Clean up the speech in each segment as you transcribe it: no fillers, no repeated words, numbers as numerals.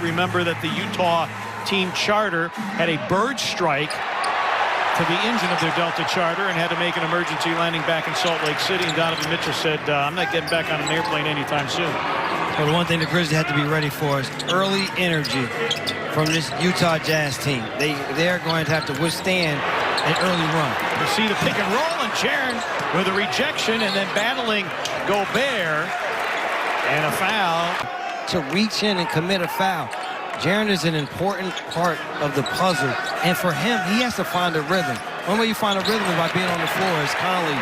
Remember that the Utah team charter had a bird strike to the engine of their Delta charter and had to make an emergency landing back in Salt Lake City. And Donovan Mitchell said, I'm not getting back on an airplane anytime soon. Well, the one thing the Grizzlies had to be ready for is early energy from this Utah Jazz team. They're going to have to withstand an early run. You see the pick and roll, and Jaren with a rejection and then battling Gobert, and a foul. To reach in and commit a foul. Jaren is an important part of the puzzle, and for him, he has to find a rhythm. One way you find a rhythm is by being on the floor, as Conley.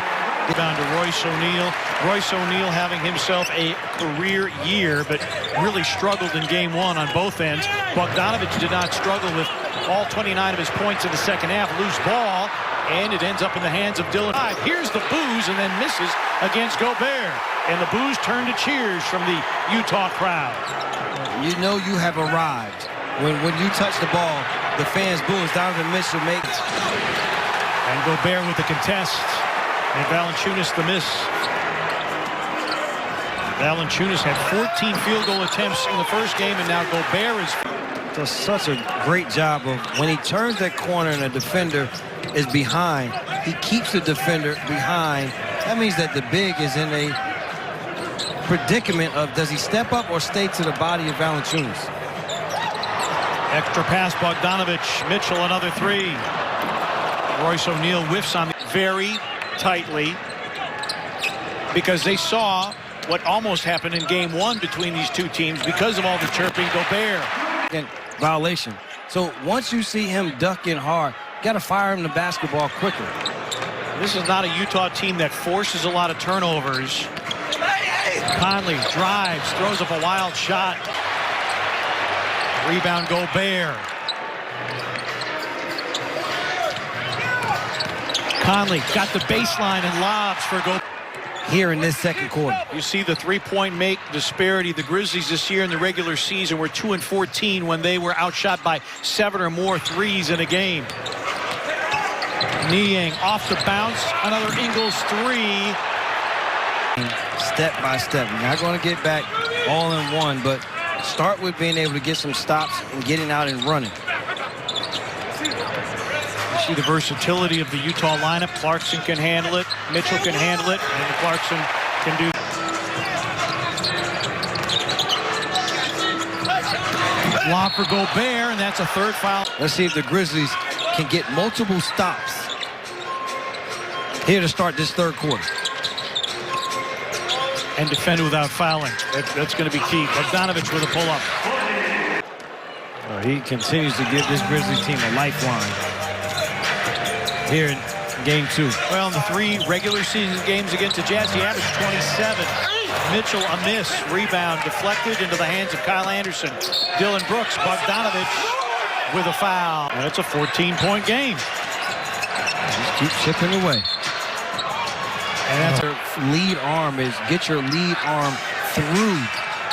Down to Royce O'Neal. Royce O'Neal having himself a career year, but really struggled in game one on both ends. Bogdanovich did not struggle with all 29 of his points in the second half. Loose ball, and it ends up in the hands of Dylan. Here's the boos, and then misses against Gobert. And the boos turn to cheers from the Utah crowd. You know you have arrived. When you touch the ball, the fans boo as Donovan Mitchell makes. And Gobert with the contest. And Valanciunas the miss. Valanciunas had 14 field goal attempts in the first game, and now Gobert does such a great job of when he turns that corner and a defender is behind, he keeps the defender behind. That means that the big is in a predicament of does he step up or stay to the body of Valanciunas. Extra pass, Bogdanovich. Mitchell another three. Royce O'Neal whiffs on very tightly because they saw what almost happened in game one between these two teams because of all the chirping. Gobert. And violation. So once you see him duck in hard, you got to fire him the basketball quicker. This is not a Utah team that forces a lot of turnovers. Conley drives, throws up a wild shot. Rebound Gobert. Conley got the baseline and lobs for Gobert. Here in this second quarter. You see the three-point make disparity. The Grizzlies this year in the regular season were 2-14 when they were outshot by 7 or more threes in a game. Niang off the bounce, another Ingles three. Step by step. You're not going to get back all in one, but start with being able to get some stops and getting out and running. You see the versatility of the Utah lineup. Clarkson can handle it, Mitchell can handle it, and Clarkson can do. Lob for Gobert, and that's a third foul. Let's see if the Grizzlies can get multiple stops here to start this third quarter. And defend without fouling. That's going to be key. Bogdanovich with a pull-up. He continues to give this Grizzlies team a lifeline here in game two. Well, in the 3 regular season games against the Jazz, he averaged 27. Mitchell a miss. Rebound deflected into the hands of Kyle Anderson. Dylan Brooks, Bogdanovich with a foul. And it's a 14-point game. Just keep chipping away. And that's her lead arm is get your lead arm through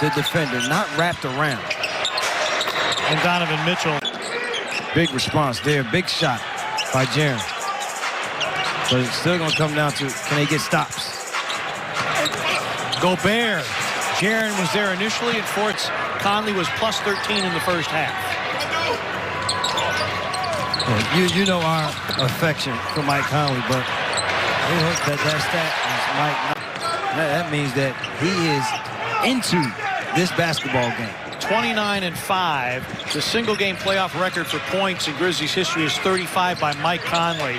the defender, not wrapped around. And Donovan Mitchell. Big response there. Big shot by Jaren. But it's still going to come down to can they get stops. Gobert. Jaren was there initially at Forts. Conley was plus 13 in the first half. Well, you know our affection for Mike Conley, but we hope that stat is Mike. That means that he is into this basketball game. 29-5. The single-game playoff record for points in Grizzlies history is 35 by Mike Conley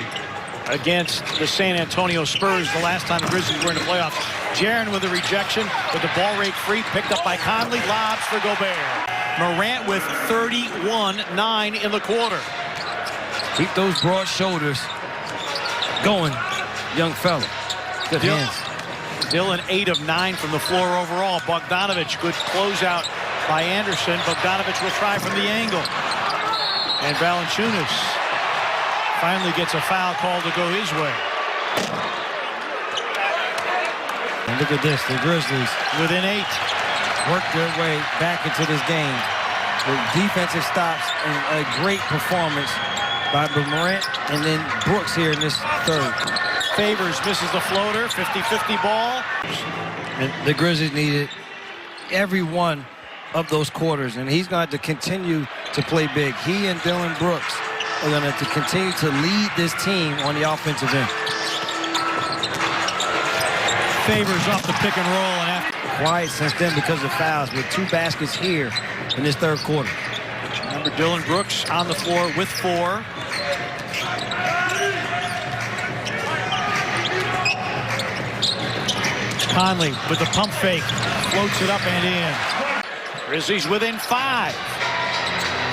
against the San Antonio Spurs the last time the Grizzlies were in the playoffs. Jaren with a rejection, with the ball rake free, picked up by Conley, lobs for Gobert. Morant with 31-9 in the quarter. Keep those broad shoulders going, young fella. Good hands. Dylan 8 of 9 from the floor overall. Bogdanovich, good closeout by Anderson. Bogdanovich will try from the angle. And Valanciunas finally gets a foul call to go his way. And look at this, the Grizzlies within 8. Work their way back into this game. The defensive stops and a great performance by Morant and then Brooks here in this third. Favors misses the floater, 50-50 ball. And the Grizzlies needed every one of those quarters, and he's going to continue to play big. He and Dylan Brooks are going to have to continue to lead this team on the offensive end. Favors off the pick and roll, and after Quiet since then because of fouls, with 2 baskets here in this third quarter. Remember, Dylan Brooks on the floor with 4. Conley with the pump fake, floats it up and in. Grizzlies within 5.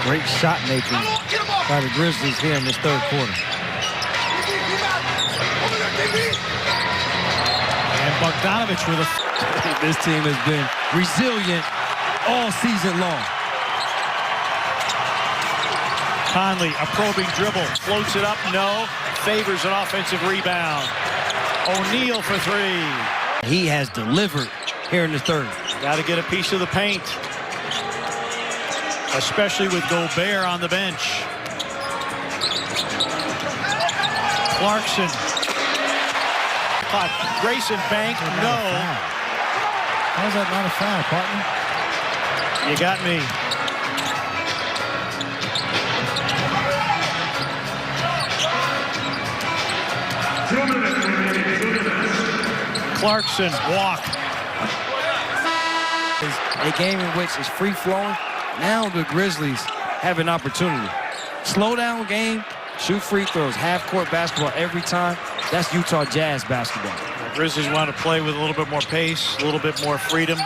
Great shot making by the Grizzlies here in this third quarter. And Bogdanovich with a... This team has been resilient all season long. Conley, a probing dribble, floats it up, no. Favors an offensive rebound. O'Neal for 3. He has delivered here in the third. Got to get a piece of the paint, especially with Gobert on the bench. Clarkson. Grayson Bank, no. How is that not a foul, partner? You got me. Clarkson, walk. A game in which is free-flowing. Now the Grizzlies have an opportunity. Slow down game, shoot free throws, half-court basketball every time. That's Utah Jazz basketball. The Grizzlies want to play with a little bit more pace, a little bit more freedom.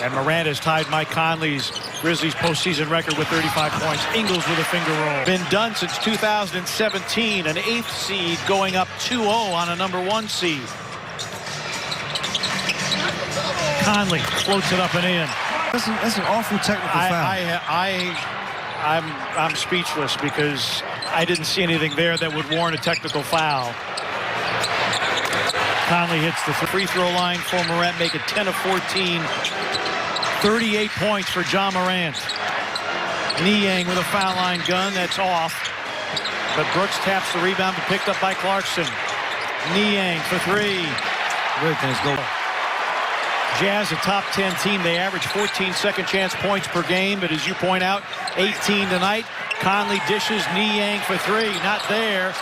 And Morant has tied Mike Conley's Grizzlies postseason record with 35 points. Ingles with a finger roll. Been done since 2017, an 8th seed going up 2-0 on a number 1 seed. Conley floats it up and in. That's an awful technical foul. I'm speechless because I didn't see anything there that would warrant a technical foul. Conley hits the free throw line for Morant, make it 10 of 14. 38 points for John Morant. Niang with a foul line gun, that's off. But Brooks taps the rebound, but picked up by Clarkson. Niang for 3. Good things go. Jazz, a top 10 team. They average 14 second chance points per game, but as you point out, 18 tonight. Conley dishes, Niang for 3, not there.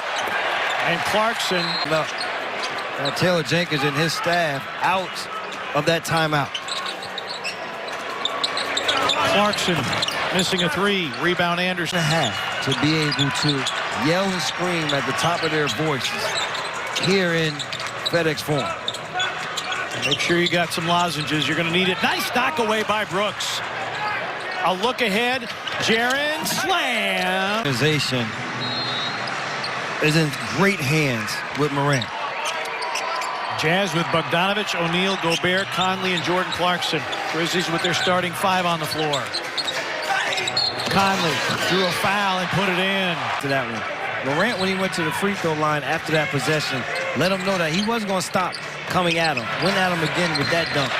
And Clarkson. No. Taylor Jenkins and his staff out of that timeout. Clarkson missing a 3. Rebound Anderson. To be able to yell and scream at the top of their voices here in FedEx Forum. Make sure you got some lozenges. You're going to need it. Nice knock away by Brooks. A look ahead. Jaren slam. Organization is in great hands with Morant. Jazz with Bogdanovich, O'Neal, Gobert, Conley, and Jordan Clarkson. Grizzlies with their starting 5 on the floor. Conley drew a foul and put it in. To that one. Morant, when he went to the free throw line after that possession, let him know that he wasn't going to stop coming at him. Went at him again with that dunk.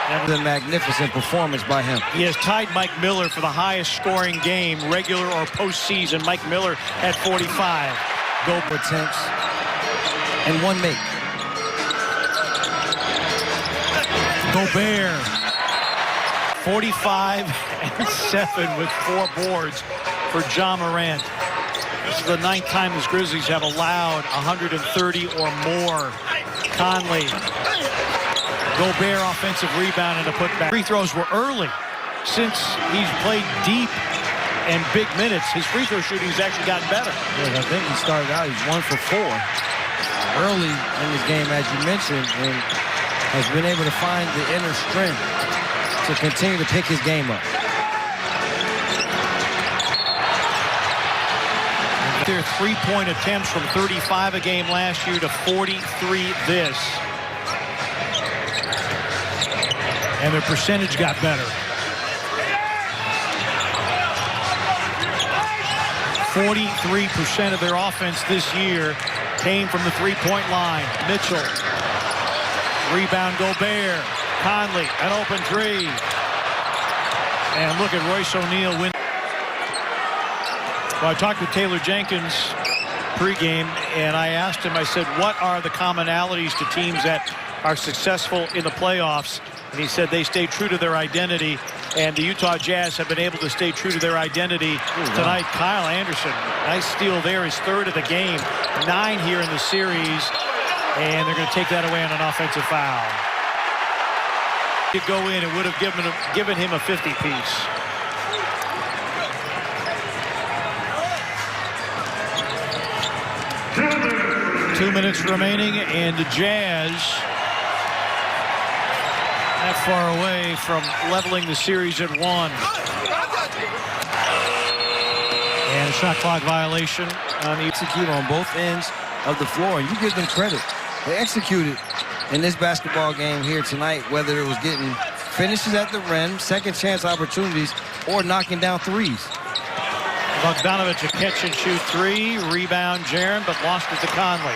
That was a magnificent performance by him. He has tied Mike Miller for the highest scoring game, regular or postseason. Mike Miller at 45. Gobert attempts and 1 make. Gobert, 45 and 7 with 4 boards for John Morant. This is the 9th time the Grizzlies have allowed 130 or more. Conley, Gobert offensive rebound and a putback. Free throws were early. Since he's played deep and big minutes, his free throw shooting has actually gotten better. Yeah, I think he started out, he's 1 for 4 early in this game, as you mentioned, and has been able to find the inner strength to continue to pick his game up. Their 3-point attempts from 35 a game last year to 43 this. And their percentage got better. 43% of their offense this year came from the 3-point line. Mitchell. Rebound Gobert. Conley, an open 3. And look at Royce O'Neal win. Well, I talked with Taylor Jenkins pregame, and I asked him, I said, what are the commonalities to teams that are successful in the playoffs? And he said they stay true to their identity, and the Utah Jazz have been able to stay true to their identity tonight. Kyle Anderson, nice steal there, his third of the game. 9 here in the series, and they're going to take that away on an offensive foul. To go in, it would have given him a 50-piece. Two minutes remaining, and the Jazz not far away from leveling the series at 1. And a shot clock violation on the execute on both ends of the floor, and you give them credit. They executed in this basketball game here tonight, whether it was getting finishes at the rim, second chance opportunities, or knocking down threes. Bogdanovich, a catch and shoot 3, rebound Jaren, but lost it to Conley.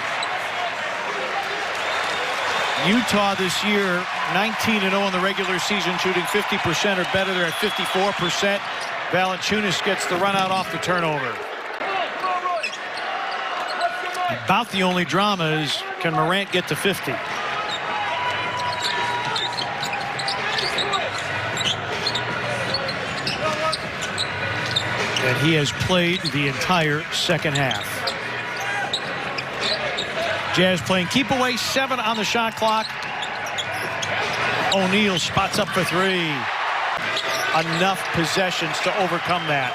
Utah this year, 19-0 in the regular season, shooting 50% or better. They're at 54%. Valanciunas gets the run out off the turnover. About the only drama is, can Morant get to 50? And he has played the entire second half. Jazz playing keep away, 7 on the shot clock. O'Neal spots up for 3. Enough possessions to overcome that.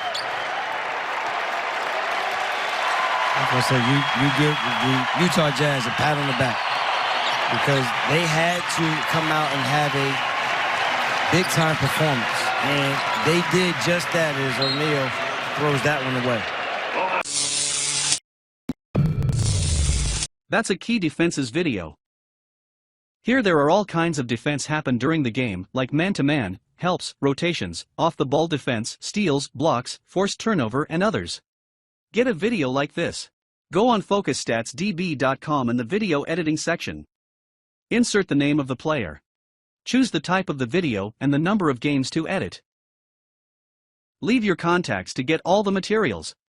Like I said, you give the Utah Jazz a pat on the back because they had to come out and have a big-time performance, and they did just that as O'Neal throws that one away. That's a key defenses video. Here there are all kinds of defense happen during the game, like man-to-man, helps, rotations, off-the-ball defense, steals, blocks, forced turnover, and others. Get a video like this. Go on focusstats.db.com in the video editing section. Insert the name of the player. Choose the type of the video and the number of games to edit. Leave your contacts to get all the materials.